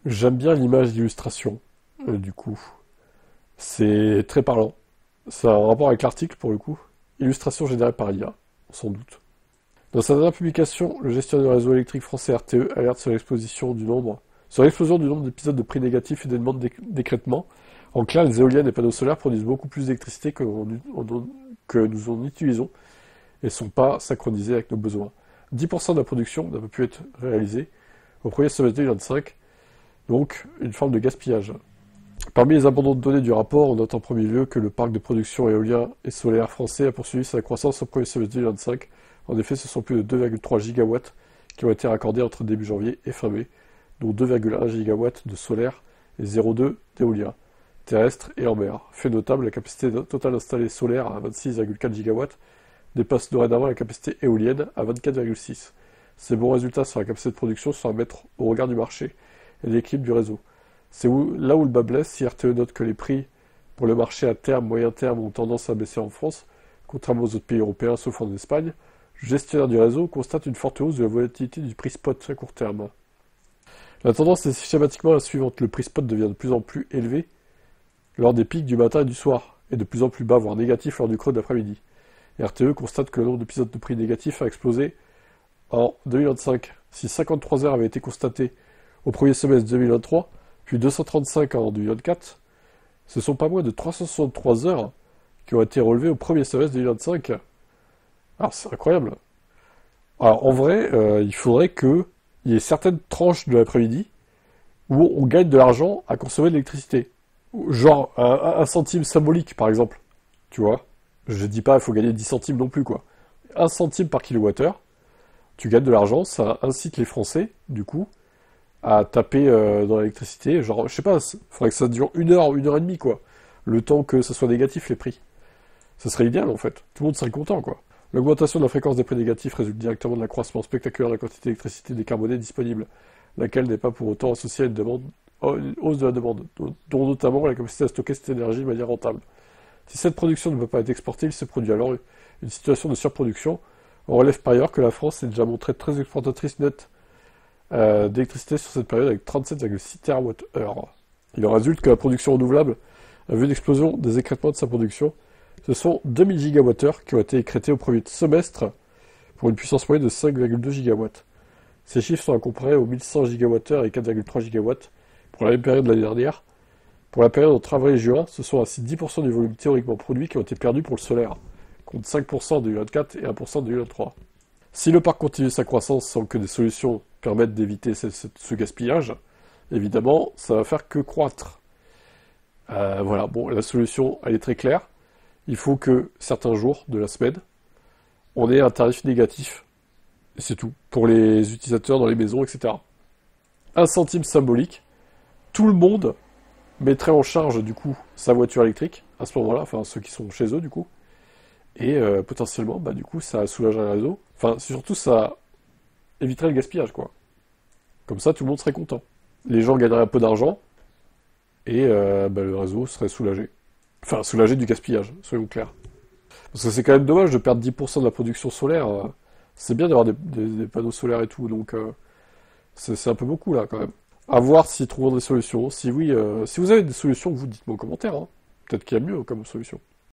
J'aime bien l'image d'illustration, du coup. C'est très parlant. Ça a un rapport avec l'article, pour le coup. Illustration générée par IA, sans doute. Dans sa dernière publication, le gestionnaire du réseau électrique français RTE alerte sur l'explosion du nombre d'épisodes de prix négatifs et des demandes d'écrêtement. En clair, les éoliennes et panneaux solaires produisent beaucoup plus d'électricité que nous en utilisons et ne sont pas synchronisés avec nos besoins. 10% de la production n'a pas pu être réalisée au premier semestre 2025, donc une forme de gaspillage. Parmi les abandons de données du rapport, on note en premier lieu que le parc de production éolien et solaire français a poursuivi sa croissance au premier semestre 2025. En effet, ce sont plus de 2,3 gigawatts qui ont été raccordés entre début janvier et fin mai, dont 2,1 gigawatts de solaire et 0,2 d'éolien, terrestre et en mer. Fait notable, la capacité totale installée solaire à 26,4 gigawatts dépasse dorénavant la capacité éolienne à 24,6. Ces bons résultats sur la capacité de production sont à mettre au regard du marché et de l'équilibre du réseau. Là où le bas blesse, si RTE note que les prix pour le marché à terme, moyen terme ont tendance à baisser en France, contrairement aux autres pays européens, sauf en Espagne, le gestionnaire du réseau constate une forte hausse de la volatilité du prix spot à court terme. La tendance est systématiquement la suivante. Le prix spot devient de plus en plus élevé lors des pics du matin et du soir, et de plus en plus bas, voire négatif lors du creux de l'après-midi. RTE constate que le nombre d'épisodes de prix négatifs a explosé en 2025. Si 53 heures avaient été constatées au premier semestre 2023, puis 235 en 2024, ce sont pas moins de 363 heures qui ont été relevées au premier semestre 2025. Alors c'est incroyable. Alors en vrai, il faudrait qu'il y ait certaines tranches de l'après-midi où on gagne de l'argent à consommer de l'électricité. Genre un centime symbolique par exemple. Tu vois? Je dis pas il faut gagner 10 centimes non plus quoi. Un centime par kilowattheure, tu gagnes de l'argent, ça incite les Français, du coup, à taper dans l'électricité. Genre, je sais pas, faudrait que ça dure une heure et demie, quoi. Le temps que ça soit négatif, les prix. Ça serait idéal, en fait. Tout le monde serait content, quoi. L'augmentation de la fréquence des prix négatifs résulte directement de l'accroissement spectaculaire de la quantité d'électricité décarbonée disponible, laquelle n'est pas pour autant associée à une hausse de la demande, dont notamment la capacité à stocker cette énergie de manière rentable. Si cette production ne peut pas être exportée, il se produit alors une situation de surproduction. On relève par ailleurs que la France s'est déjà montrée très exportatrice nette d'électricité sur cette période avec 37,6 TWh. Il en résulte que la production renouvelable a vu une explosion des écrêtements de sa production. Ce sont 2000 gigawattheures qui ont été écrêtés au premier semestre pour une puissance moyenne de 5,2 gigawatts. Ces chiffres sont à comparer aux 1100 gigawattheures et 4,3 gigawatts pour la même période de l'année dernière. Pour la période entre avril et juin, ce sont ainsi 10% du volume théoriquement produit qui ont été perdus pour le solaire, contre 5% en 2024 et 1% en 2023. Si le parc continue sa croissance sans que des solutions permettent d'éviter ce gaspillage, évidemment, ça va faire que croître. Voilà, bon, la solution, elle est très claire. Il faut que certains jours de la semaine, on ait un tarif négatif, et c'est tout, pour les utilisateurs dans les maisons, etc. Un centime symbolique, tout le monde mettrait en charge, du coup, sa voiture électrique, à ce moment-là, enfin, ceux qui sont chez eux, du coup, et potentiellement, bah, du coup, ça soulagerait le réseau. Enfin, surtout, ça éviterait le gaspillage, quoi. Comme ça, tout le monde serait content. Les gens gagneraient un peu d'argent, et bah, le réseau serait soulagé. Enfin, soulagé du gaspillage, soyons clairs. Parce que c'est quand même dommage de perdre 10% de la production solaire. C'est bien d'avoir des panneaux solaires et tout, donc c'est un peu beaucoup, là, quand même. À voir s'ils trouvent des solutions. Si oui, si vous avez des solutions, vous dites-moi en commentaire, hein. Peut-être qu'il y a mieux comme solution.